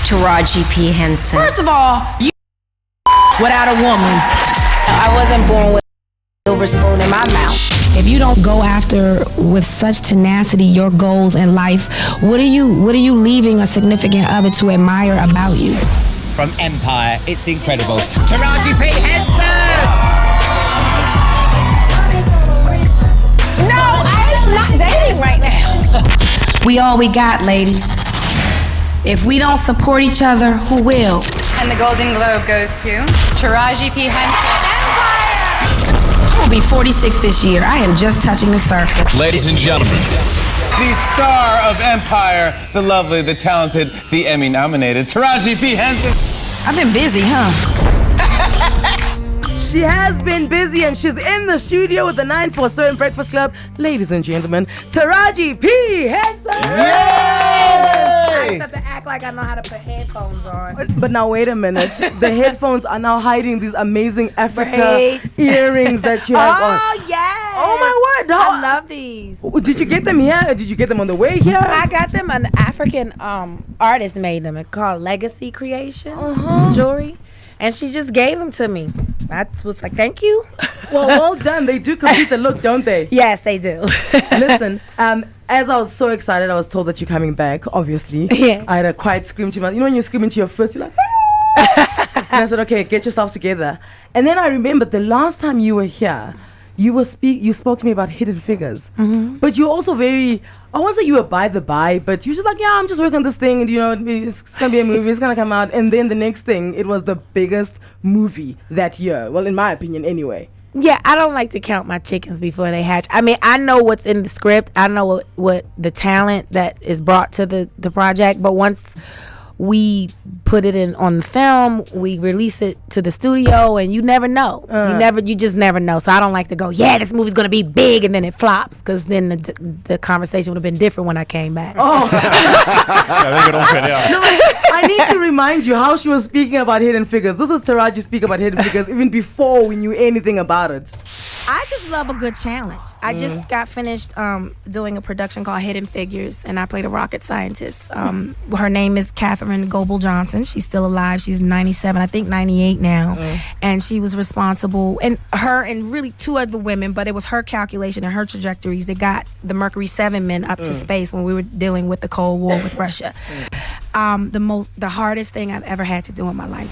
Taraji P. Henson. First of all, you without a woman. I wasn't born with a silver spoon in my mouth. If you don't go after with such tenacity your goals in life, what are you leaving a significant other to admire about you? From Empire, it's incredible. Taraji P. Henson! No, I'm not dating right now. We all we got, ladies. If we don't support each other, who will? And the Golden Globe goes to Taraji P. Henson. I will be 46 this year. I am just touching the surface. Ladies and gentlemen, the star of Empire, the lovely, the talented, the Emmy-nominated Taraji P. Henson. I've been busy, huh? She has been busy and she's in the studio with the 947 Breakfast Club. Ladies and gentlemen, Taraji P. Henson! I just have to act like I know how to put headphones on. But now wait a minute. The headphones are now hiding these amazing Africa earrings that you have on. Oh, yes. Oh my word. I love these. Did you get them here or did you get them on the way here? I got them. An African artist made them. It's called Legacy Creation Jewelry. And she just gave them to me. I was like, thank you. Well done. They do complete the look, don't they? Yes, they do. Listen, as I was so excited, I was told that you're coming back, obviously. Yes. I had a quiet scream to my, you know when you scream into your fist, you're like, and I said, okay, get yourself together. And then I remembered the last time you were here, you spoke to me about Hidden Figures. Mm-hmm. But you were also very, I won't say you were by the by, but you were just like, yeah, I'm just working on this thing and it's going to be a movie, it's going to come out. And then the next thing, it was the biggest movie that year. Well, in my opinion, anyway. Yeah, I don't like to count my chickens before they hatch. I mean, I know what's in the script. I know what the talent that is brought to the project. But once we put it in on the film, we release it to the studio, and you never know. You just never know. So I don't like to go, yeah, this movie's gonna be big, and then it flops, because then the conversation would have been different when I came back. Oh, no, I need to remind you how she was speaking about Hidden Figures. This is Taraji speaking about Hidden Figures even before we knew anything about it. I just love a good challenge. I just got finished doing a production called Hidden Figures, and I played a rocket scientist. Her name is Katherine Goebel Johnson. She's still alive. She's 97, I think 98 now. And she was responsible, and her and really two other women, but it was her calculation and her trajectories that got the Mercury 7 men up to space when we were dealing with the Cold War with Russia. The hardest thing I've ever had to do in my life.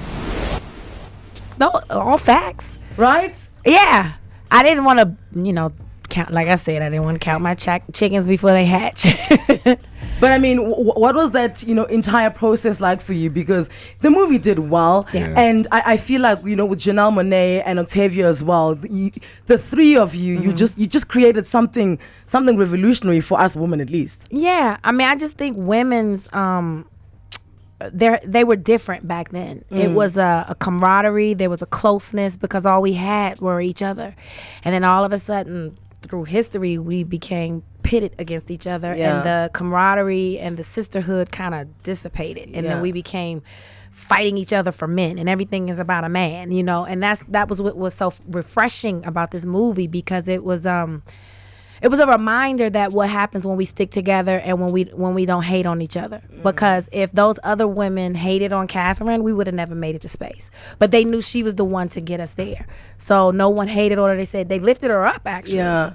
All facts. Right? Yeah. I didn't want to, count. Like I said, I didn't want to count my chickens before they hatch. But I mean, what was that, entire process like for you? Because the movie did well. Yeah. And I feel like, with Janelle Monáe and Octavia as well, the three of you, you just created something revolutionary for us women, at least. Yeah. I mean, I just think women's, they were different back then. It was a camaraderie. There was a closeness because all we had were each other. And then all of a sudden, through history, we became pitted against each other, and the camaraderie and the sisterhood kind of dissipated, and then we became fighting each other for men, and everything is about a man, and that was what was so refreshing about this movie, because it was a reminder that what happens when we stick together and when we don't hate on each other. Because if those other women hated on Katherine, we would have never made it to space. But they knew she was the one to get us there. So no one hated on her. They said they lifted her up, actually. Yeah.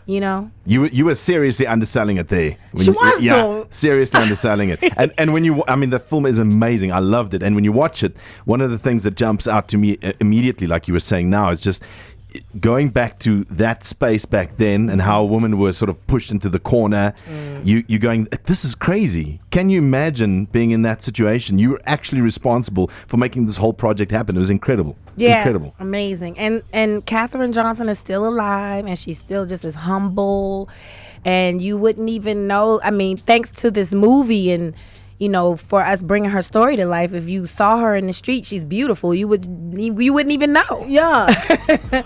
You were seriously underselling it there. She was, though. Seriously underselling it. And when the film is amazing. I loved it. And when you watch it, one of the things that jumps out to me immediately, like you were saying now, is just going back to that space back then and how women were sort of pushed into the corner. You're going, this is crazy. Can you imagine being in that situation? You were actually responsible for making this whole project happen. It was incredible. Yeah, incredible. Amazing. And Katherine Johnson is still alive, and she's still just as humble, and you wouldn't even know. I mean, thanks to this movie and for us bringing her story to life, if you saw her in the street, she's beautiful. You wouldn't even know. Yeah.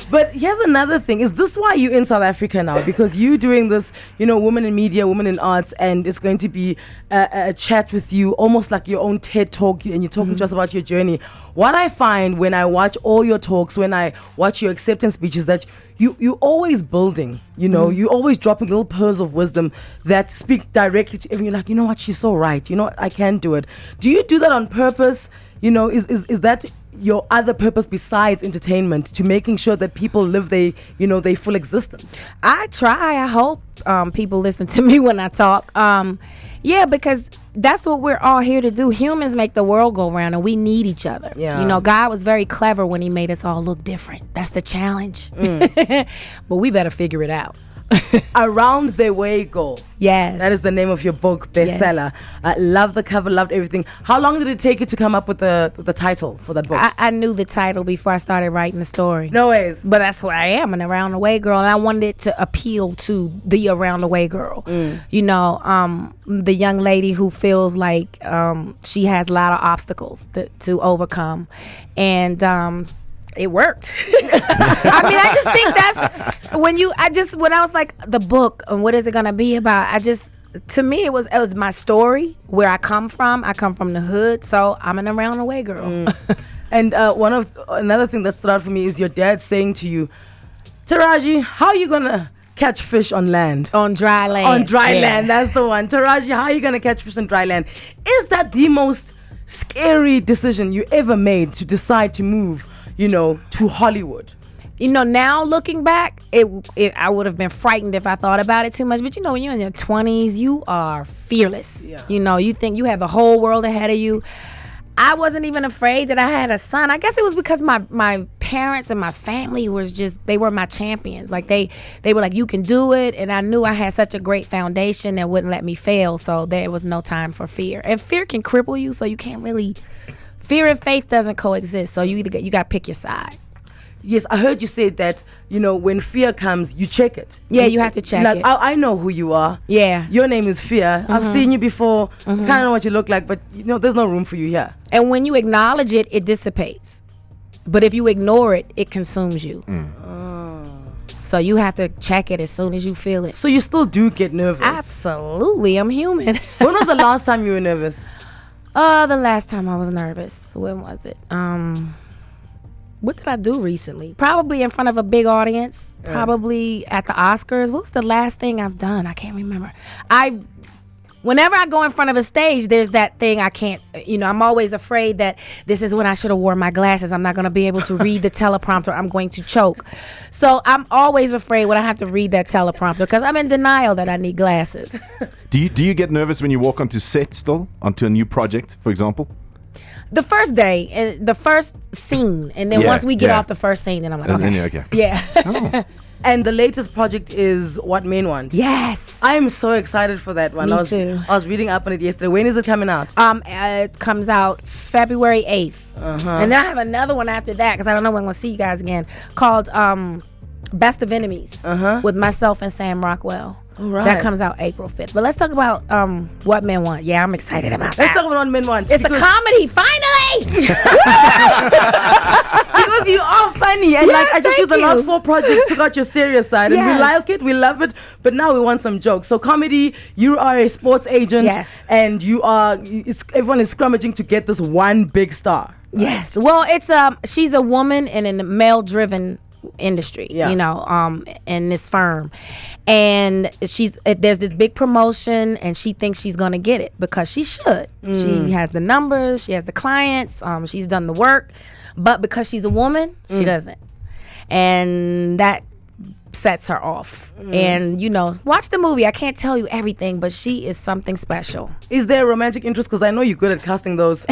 But here's another thing. Is this why you're in South Africa now? Because you're doing this, women in media, women in arts, and it's going to be a chat with you, almost like your own TED Talk, and you're talking to us about your journey. What I find when I watch all your talks, when I watch your acceptance speeches, that you're always building, you're always dropping little pearls of wisdom that speak directly to everyone. You're like, you know what, she's so right. I can do it. Do you do that on purpose? You know, is that your other purpose besides entertainment, to making sure that people live their full existence? I try. I hope people listen to me when I talk. Yeah, because that's what we're all here to do. Humans make the world go round, and we need each other. Yeah. You know, God was very clever when he made us all look different. That's the challenge. But we better figure it out. Around the Way Go. Yes. That is the name of your book, bestseller. I love the cover, loved everything. How long did it take you to come up with the title for that book? I knew the title before I started writing the story. No ways. But that's what I am, an around the way girl, and I wanted it to appeal to the around the way girl. You know, the young lady who feels like she has a lot of obstacles to overcome, and it worked. I mean, I just think that's when I was like, the book and what is it gonna be about? To me, it was my story, where I come from. I come from the hood, so I'm an around the way girl. And another thing that stood out for me is your dad saying to you, Taraji, how are you gonna catch fish on land? On dry land. On dry land, that's the one. Taraji, how are you gonna catch fish on dry land? Is that the most scary decision you ever made, to decide to move, to Hollywood? You know, now looking back, I would have been frightened if I thought about it too much. But you know, when you're in your 20s, you are fearless. Yeah. You know, you think you have the whole world ahead of you. I wasn't even afraid that I had a son. I guess it was because my parents and my family they were my champions. Like they were like, you can do it. And I knew I had such a great foundation that wouldn't let me fail. So there was no time for fear. And fear can cripple you, so you can't really, fear and faith doesn't coexist. So you got to pick your side. Yes, I heard you say that, when fear comes, you check it. Yeah, you have to check it. I know who you are. Yeah. Your name is Fear. I've seen you before. Kind of know what you look like, but, there's no room for you here. And when you acknowledge it, it dissipates. But if you ignore it, it consumes you. So you have to check it as soon as you feel it. So you still do get nervous? Absolutely. I'm human. When was the last time you were nervous? The last time I was nervous. When was it? What did I do recently? Probably in front of a big audience. Probably at the Oscars. What's the last thing I've done? I can't remember. Whenever I go in front of a stage, there's that thing I can't, I'm always afraid that this is when I should have worn my glasses. I'm not going to be able to read the teleprompter. I'm going to choke. So I'm always afraid when I have to read that teleprompter, because I'm in denial that I need glasses. Do you get nervous when you walk onto set still, onto a new project, for example? The first day, the first scene, and then once we get off the first scene, then I'm like, okay. Yeah. Oh. And the latest project is What Men Want. Yes. I am so excited for that one. Me too. I was reading up on it yesterday. When is it coming out? It comes out February 8th. And then I have another one after that, because I don't know when I'm going to see you guys again, called Best of Enemies with myself and Sam Rockwell. All right. That comes out April 5th. But let's talk about What Men Want. Yeah, I'm excited about that. Let's talk about What Men Want. It's a comedy, finally! Because you are funny. And I just feel the last 4 projects took out your serious side. And we like it, we love it. But now we want some jokes. So comedy, you are a sports agent. Yes. And everyone is scrummaging to get this one big star. Yes. Well, it's she's a woman in a male-driven industry, in this firm, and there's this big promotion, and she thinks she's gonna get it because she should. She has the numbers, she has the clients, she's done the work, but because she's a woman, she doesn't, and that sets her off. And watch the movie. I can't tell you everything, but she is something special. Is there a romantic interest? Because I know you're good at casting those.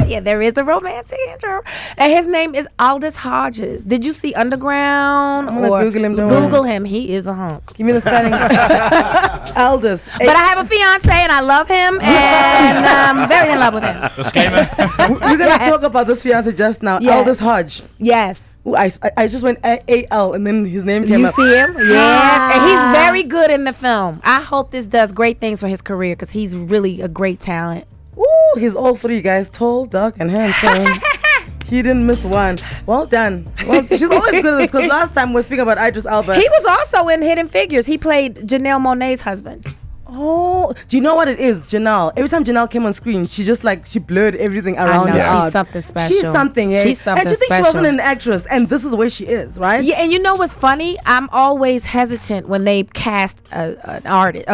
Yeah, there is a romantic interest, and his name is Aldous Hodges. Did you see Underground? I'm gonna Google him. Google him. He is a hunk. Give me the spelling. Aldous. But I have a fiance, and I love him, and I'm very in love with him. Disclaimer. We're gonna talk about this fiance just now. Yes. Aldous Hodge. Yes. Ooh, I just went A-L and then his name came up. You see him? Yes. And he's very good in the film. I hope this does great things for his career, because he's really a great talent. Ooh, he's all 3 guys, tall, dark, and handsome. He didn't miss one. Well done. Well, she's always good at this, because last time we were speaking about Idris Elba. He was also in Hidden Figures. He played Janelle Monáe's husband. Oh, do you know what it is, Janelle? Every time Janelle came on screen, she just like she blurred everything around know, her. she's out. something special. She's something. Eh? She's something And to think she special. wasn't an actress, and this is where she is, right? Yeah, and you know what's funny? I'm always hesitant when they cast an artist,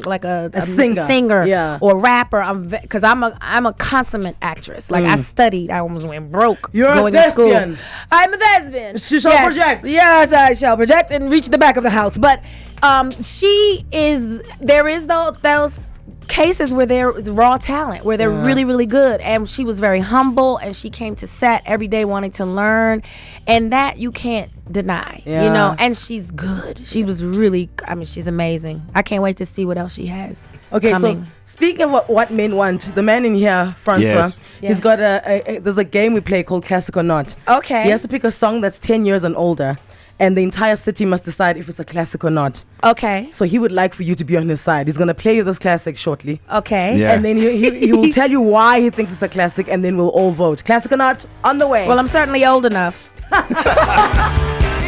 like a singer. Yeah. or rapper. Because I'm a consummate actress. Like I studied. I almost went broke You're a going to school. thespian. I'm a thespian. She shall Yes. project. Yes, I shall project and reach the back of the house. But she is. There is those cases where there is raw talent, where they're really, really good. And she was very humble, and she came to set every day wanting to learn, and that you can't deny. You Yeah. know, and she's good. She was really. I mean, she's amazing. I can't wait to see what else she has. Okay, coming. so speaking of what men want, the man in here, Francois, Yes. he's got there's a game we play called Classic or Not. Okay. He has to pick a song that's 10 years and older, and the entire city must decide if it's a classic or not. Okay. So he would like for you to be on his side. He's going to play you this classic shortly. Okay. Yeah. And then he will tell you why he thinks it's a classic, and then we'll all vote. Classic or not, on the way. Well, I'm certainly old enough.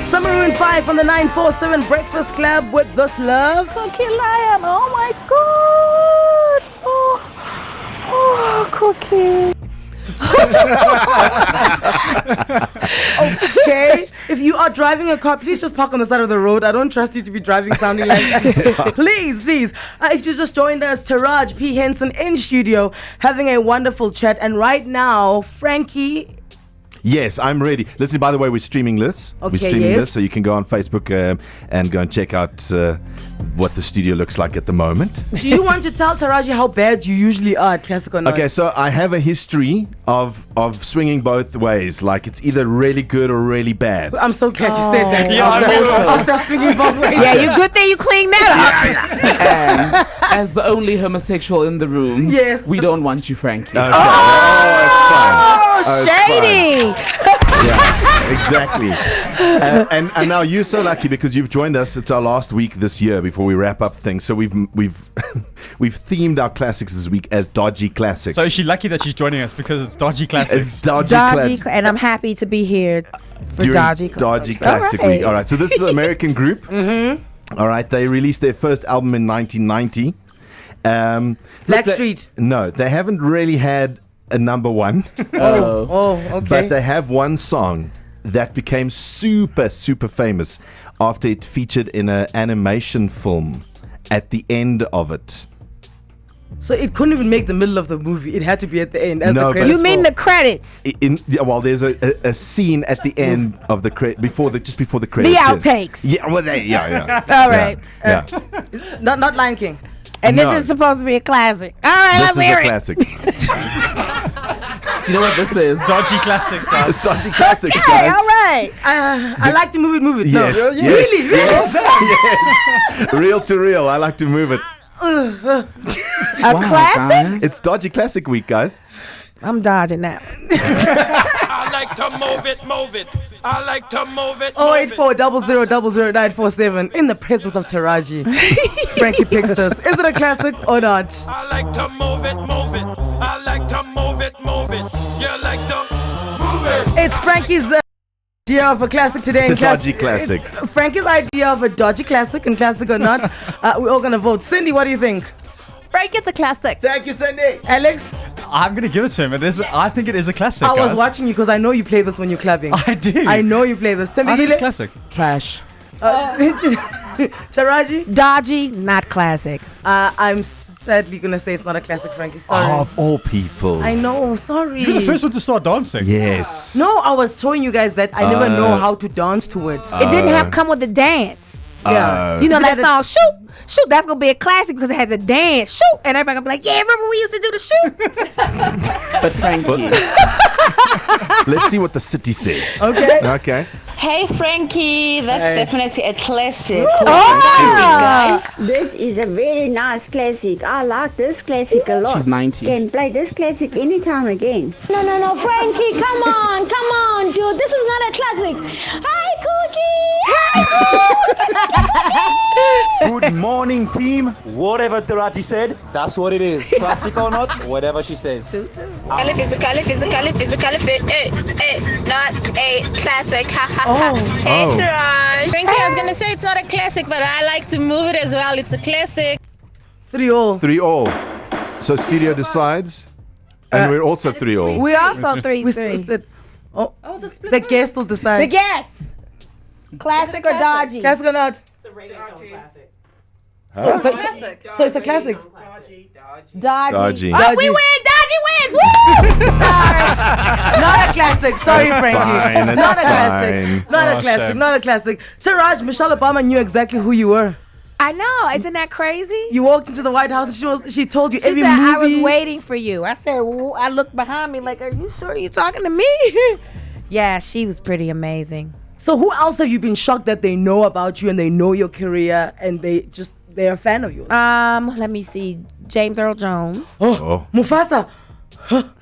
Summer Maroon 5 on the 947 Breakfast Club with This Love. Cookie Lion, oh my god! Oh, Cookie. Okay, if you are driving a car, please just park on the side of the road. I don't trust you to be driving sounding like that. Please. If you just joined us, Taraj P. Henson in studio having a wonderful chat. And right now, Frankie. Yes, I'm ready. Listen, by the way, we're streaming this. Okay, we're streaming yes. this, so you can go on Facebook and go and check out what the studio looks like at the moment. Do you want to tell Taraji how bad you usually are at Classic or Not? Okay, so I have a history of swinging both ways. Like, it's either really good or really bad. I'm so glad you said that. Yeah, After swinging both ways. Yeah, you good thing you cleaned that up. And as the only homosexual in the room, Yes. we don't want you, Frankie. Okay. Oh, it's fine. Oh, shady. Yeah, exactly. And now you're so lucky because you've joined us. It's our last week this year before we wrap up things. So we've we've themed our classics this week as dodgy classics. So is she lucky that she's joining us because it's dodgy classics? It's dodgy classics. And I'm happy to be here for During Dodgy Classic All right. Week. All right, so this is an American group. Mm-hmm. All right, they released their first album in 1990. Blackstreet. No, they haven't really had a number one. Oh, okay. But they have one song that became super, super famous after it featured in an animation film at the end of it. So it couldn't even make the middle of the movie. It had to be at the end. As No, the but- credits You mean roll. the credits? Well, there's a scene at the end of the before the The credits. outtakes. Yeah, well, yeah. All right. Yeah. Not Lion King. And No. this is supposed to be a classic. All right, This let's is hear a it. classic. Do you know what this is? Dodgy classics, guys. It's dodgy classics, Okay, guys. all right. I like to move it. No, Yes, really, yes, really. yes. Real to real. I like to move it. A classic? It's dodgy classic week, guys. I'm dodging that. I like to move it. I like to move it. 084 00947 in the presence of Taraji. Frankie picks this. Is it a classic or not? I like to move it. I like to move it. You like to move it. It's Frankie's idea of a classic today. It's in a dodgy classic. Frankie's idea of a dodgy classic and classic or not. We're all gonna vote. Cindy, what do you think? Frank, it's a classic. Thank you, Cindy. Alex, I'm going to give it to him. I think it is a classic, I was guys. watching you because I know you play this when you're clubbing. I do. I know you play this. I think it's Tembegile, classic. Trash. Taraji, Dodgy, not classic. I'm sadly gonna say it's not a classic, Frankie. Sorry. Of all people. I know. Sorry. You're the first one to start dancing. Yes. No, I was showing you guys that I never know how to dance to it. It didn't have come with a dance. Yeah. You know that Yeah, song, shoot, that's gonna be a classic because it has a dance, shoot, and everybody gonna be like, yeah, remember we used to do the shoot? But Frankie. Let's see what the city says. Okay. Okay. Hey, Frankie, that's definitely a classic. This is a very nice classic. I like this classic a lot. She's 90. Can play this classic anytime again. No, Frankie, come on, dude. This is not a classic. Hi, Cookie. Good morning, team. Whatever Taraji said, that's what it is. Classic or not, whatever she says. Caliph is a not a classic. Ha ha ha. Hey, Taraj. Frankie, I was gonna say it's not a classic, but I like to move it as well. It's a classic. 3-3. 3-3. So studio decides, and we're also 3-3. We also 3-3. Oh, the guest will decide. The guest. Classic or dodgy? Classic or not? It's a reggaeton classic. So it's a classic. Dodgy. Dodgy. Oh, we win. Dodgy wins. Woo! Sorry. Not a classic. Sorry, It's Frankie. fine, it's Not a fine. classic. Not Oh, a classic. shame. Not a classic. Taraj, Michelle Obama knew exactly who you were. I know. Isn't that crazy? You walked into the White House and she told you She every said, movie. I was waiting for you. I said, I looked behind me like, are you sure you're talking to me? Yeah, she was pretty amazing. So who else have you been shocked that they know about you and they know your career and they're a fan of yours? Let me see. James Earl Jones. Oh. Mufasa.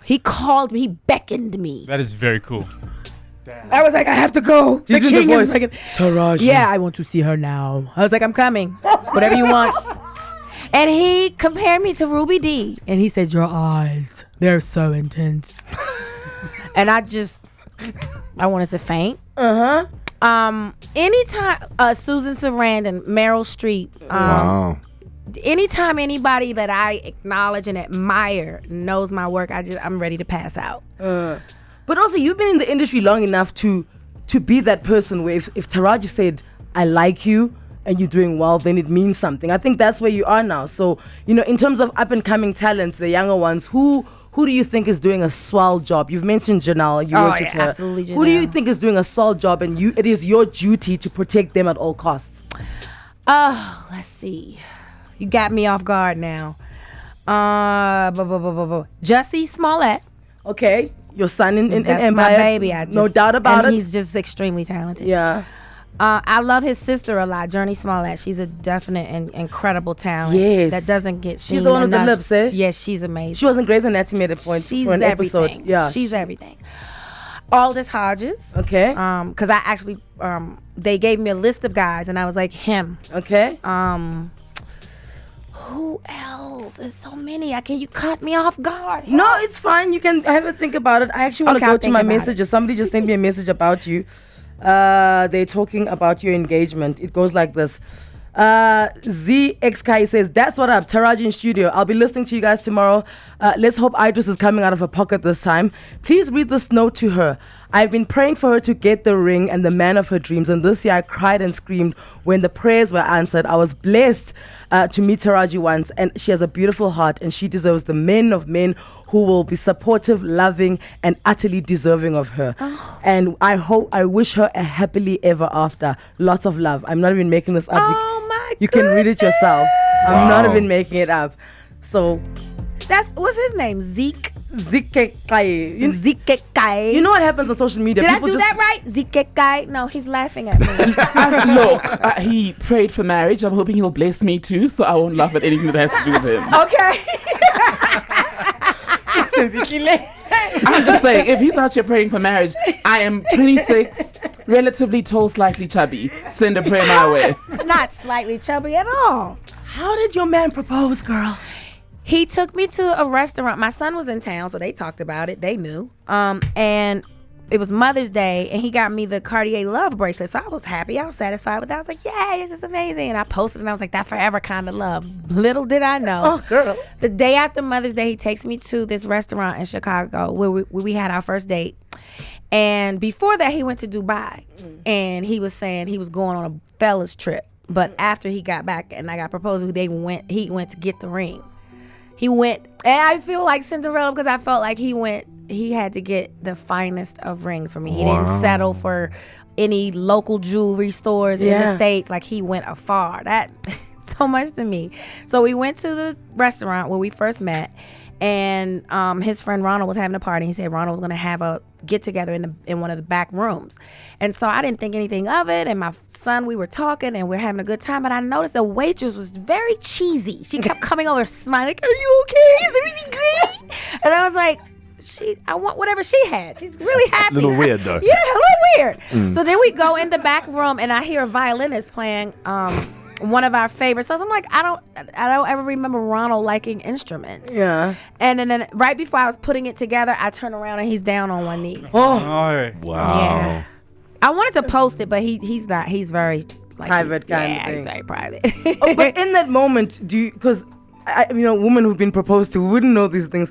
He called me. He beckoned me. That is very cool. I was like, I have to go. Did you do the king voice? is like, Taraji. yeah, I want to see her now. I was like, I'm coming. Whatever you want. And he compared me to Ruby Dee. And he said, your eyes, they're so intense. And I wanted to faint. Anytime Susan Sarandon, Meryl Streep. Wow. Anytime anybody that I acknowledge and admire knows my work, I'm ready to pass out. But also, you've been in the industry long enough to be that person where if Taraji said, I like you, and you're doing well, then it means something. I think that's where you are now. So, in terms of up-and-coming talent, the younger ones, who do you think is doing a swell job? You've mentioned Janelle. You worked with her. Absolutely, Who do you Janelle. think is doing a swell job, and it is your duty to protect them at all costs? Oh, let's see. You got me off guard now. Jussie Smollett. Okay, your son in That's Empire. my baby. No doubt about it. He's just extremely talented. Yeah. I love his sister a lot, Journey Smollett. She's a definite and incredible talent. Yes. That doesn't get seen She's the one with the enough. lips, eh? Yes, she's amazing. She was in Grey's Anatomy at a point She's for an everything. episode. Yeah. She's everything. Aldous Hodges. Okay. Because I actually, they gave me a list of guys, and I was like, him. Okay. Who else? There's so many. You cut me off guard. No, it's fine. You can have a think about it. I actually want to Okay, go I'll to think my about messages. Somebody just sent me a message about you. They're talking about your engagement. It goes like this. ZXK says, that's what up, Taraji in studio. I'll be listening to you guys tomorrow. Let's hope Idris is coming out of her pocket this time. Please read this note to her. I've been praying for her to get the ring and the man of her dreams, and this year I cried and screamed when the prayers were answered. I was blessed to meet Taraji once, and she has a beautiful heart, and she deserves the men of men who will be supportive, loving, and utterly deserving of her. And I wish her a happily ever after. Lots of love. I'm not even making this up. You can read it yourself. I'm not even making it up. So What's his name? Zeke Zikekai. Zikekai. You know what happens on social media? Did People I do that right? Zikekai. No, he's laughing at me. Look, he prayed for marriage. I'm hoping he'll bless me too, so I won't laugh at anything that has to do with him. Okay. I'm just saying, if he's out here praying for marriage, I am 26, relatively tall, slightly chubby. Send a prayer my way. Not slightly chubby at all. How did your man propose, girl? He took me to a restaurant. My son was in town, so they talked about it. They knew. And it was Mother's Day, and he got me the Cartier love bracelet. So I was happy. I was satisfied with that. I was like, yay, this is amazing. And I posted, and I was like, that forever kind of love. Little did I know. Oh, girl. The day after Mother's Day, he takes me to this restaurant in Chicago where we had our first date. And before that, he went to Dubai. And he was saying he was going on a fella's trip. But after he got back and I got proposed, he went to get the ring. He went, and I feel like Cinderella because I felt like he had to get the finest of rings for me. He didn't settle for any local jewelry stores in the States. Like, he went afar. That so much to me. So we went to the restaurant where we first met, and his friend Ronald was having a party. He said Ronald was going to have a get together in one of the back rooms. And so I didn't think anything of it. And my son, we were talking and we're having a good time. But I noticed the waitress was very cheesy. She kept coming over smiling, like, are you okay? Is everything great? And I was like, I want whatever she had. She's really happy. A little weird, though. Yeah, a little weird. So then we go in the back room and I hear a violinist playing one of our favorite songs. I'm like, I don't ever remember Ronald liking instruments. Yeah. And then right before I was putting it together, I turn around and he's down on one knee. Oh, wow. Yeah. I wanted to post it, but he's not. He's very private kind of thing. He's very private. But in that moment, because women who've been proposed to wouldn't know these things.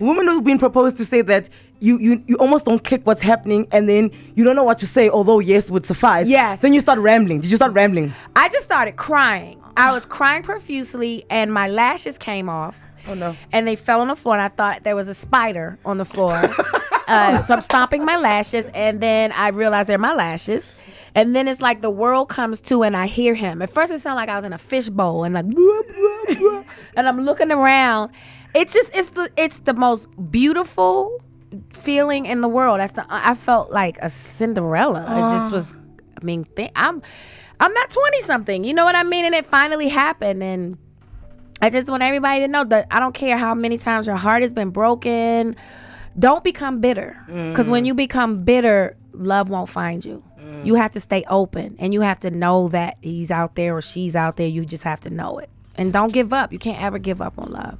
Women who've been proposed to say that you almost don't click what's happening, and then you don't know what to say, although yes would suffice. Yes. Then you start rambling. Did you start rambling? I just started crying. I was crying profusely, and my lashes came off. Oh no. And they fell on the floor, and I thought there was a spider on the floor. So I'm stomping my lashes, and then I realized they're my lashes. And then it's like the world comes to, and I hear him. At first it sounded like I was in a fishbowl, and like, and I'm looking around. It's the most beautiful feeling in the world. I felt like a Cinderella. It just was. I mean, I'm not 20 something. You know what I mean? And it finally happened, and I just want everybody to know that I don't care how many times your heart has been broken. Don't become bitter, because when you become bitter, love won't find you. You have to stay open, and you have to know that he's out there or she's out there. You just have to know it, and don't give up. You can't ever give up on love.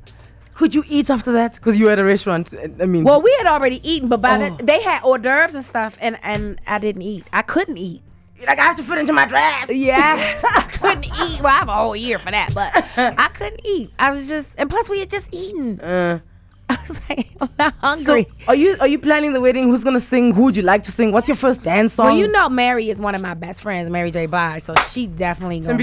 Could you eat after that? Because you were at a restaurant. I mean, well, we had already eaten, but they had hors d'oeuvres and stuff, and I didn't eat. I couldn't eat. Like, I have to fit into my dress. Yes, I couldn't eat. Well, I have a whole year for that, but I couldn't eat. I was just, and plus we had just eaten. I was like, I'm not hungry. So, are you planning the wedding? Who's gonna sing? Who would you like to sing? What's your first dance song? Well, you know, Mary is one of my best friends, Mary J. Blige, so she definitely gonna.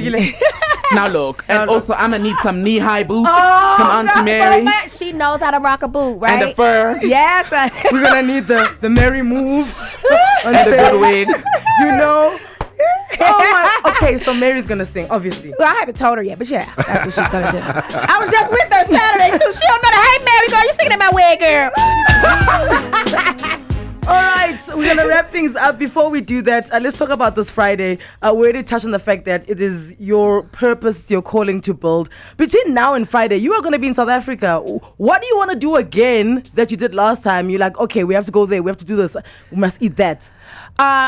Now look, and also I'm gonna need some knee-high boots from Auntie Mary. She knows how to rock a boot, right? And the fur. Yes. We're gonna need the Mary move on and stage. the good wig. You know. Oh my. Okay, so Mary's gonna sing, obviously. Well, I haven't told her yet, but yeah, that's what she's gonna do. I was just with her Saturday too. She don't know the hey Mary girl, you singing in my wig, girl. All right, so we're gonna wrap things up. Before we do that, let's talk about this Friday. We already touched on the fact that it is your purpose, your calling to build. Between now and Friday, you are gonna be in South Africa. What do you want to do again that you did last time? You're like, okay, we have to go there. We have to do this. We must eat that.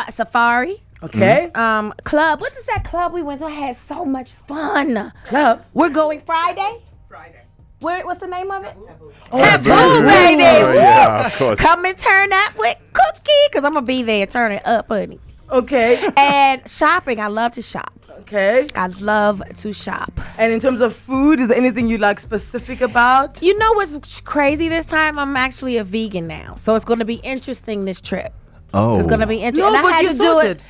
Safari. Okay. Club. What is that club we went to? I had so much fun. Club. We're going Friday. What's the name of it? Taboo, baby. Oh, yeah, of course. Come and turn up with Cookie, because I'm going to be there. Turn it up, honey. Okay. And shopping. I love to shop. Okay. I love to shop. And in terms of food, is there anything you like specific about? You know what's crazy this time? I'm actually a vegan now. So it's going to be interesting this trip. Oh. It's going to be interesting. No, and but I had you to do sorted. it.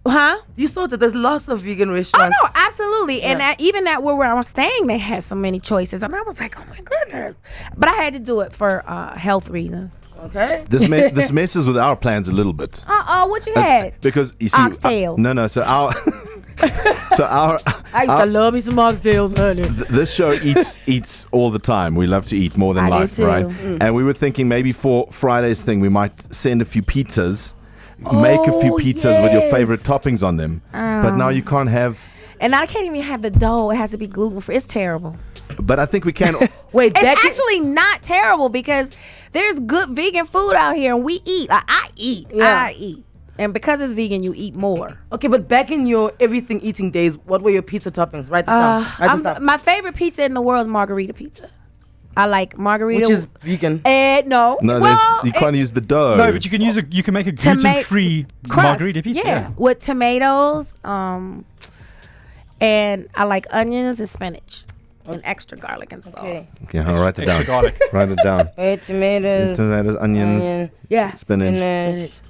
Huh? You saw that there's lots of vegan restaurants. Oh, no, absolutely. Yeah. And even at where I was staying, they had so many choices. And I was like, oh, my goodness. But I had to do it for health reasons. Okay. This messes with our plans a little bit. What you had? Because, you see... Oxtails. No, so our... I used to love me some oxtails, honey. This show eats all the time. We love to eat more than life, right? And we were thinking maybe for Friday's thing, we might send a few pizzas. Make a few pizzas with your favorite toppings on them. But now you can't have... And I can't even have the dough. It has to be gluten-free. It's terrible. But I think we can... Wait, it's actually not terrible because there's good vegan food out here and we eat. I eat. Yeah. I eat. And because it's vegan, you eat more. Okay, but back in your everything eating days, what were your pizza toppings? Write this down. My favorite pizza in the world is margarita pizza. I like margarita, which is vegan. No, you can't use the dough. No, but you can make a gluten-free margarita pizza. Yeah, with tomatoes, and I like onions and spinach and extra garlic and sauce. Okay. Yeah, I'll write it down. Garlic. Write it down. Tomatoes, onions, spinach.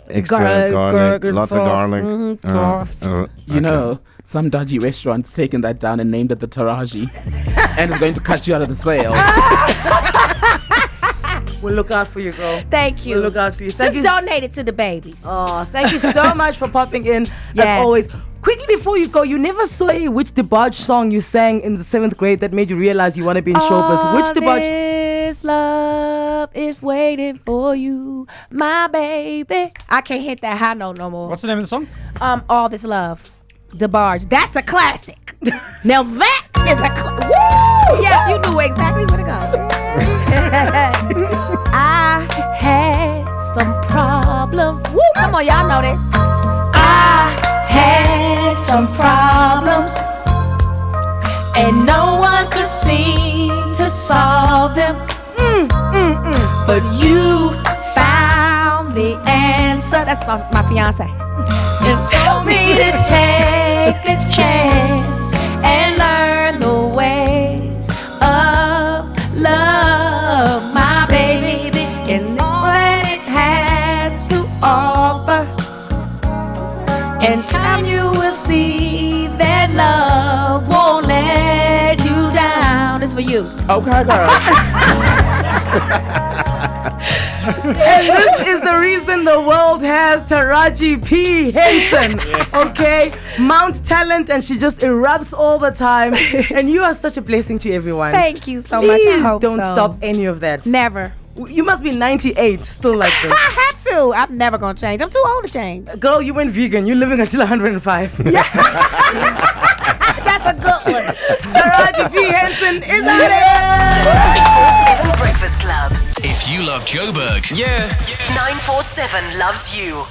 Extra garlic, lots of garlic. Sauce. You know, some dodgy restaurant's taken that down and named it the Taraji, and it's going to cut you out of the sale. We'll look out for you, girl. Thank you. We'll look out for you. Just donate it to the babies. Oh, thank you so much for popping in. As always. Quickly before you go, you never say which DeBarge song you sang in the 7th grade that made you realize you want to be in showbiz. Which DeBarge? This love is waiting for you, my baby. I can't hit that high note no more. What's the name of the song? All This Love. DeBarge. That's a classic. Now that is a Woo! Yes, you knew exactly where to go. I had some problems. Woo! Come on, y'all know this. I had some problems, and no one could seem to solve them. But you found the answer. That's my fiance. And told me to take this chance and learn the way In time you will see that love won't let you down. It's for you. Okay, girl. And this is the reason the world has Taraji P. Henson. Okay? Mount talent, and she just erupts all the time. And you are such a blessing to everyone. Thank you so much. Please I hope don't so. stop any of that. Never. You must be 98, still like this. I have to. I'm never gonna change. I'm too old to change. Girl, you went vegan. You're living until 105. That's a good one. Taraji P. Henson is on it. 947 Breakfast Club. If you love Joburg, 947 loves you.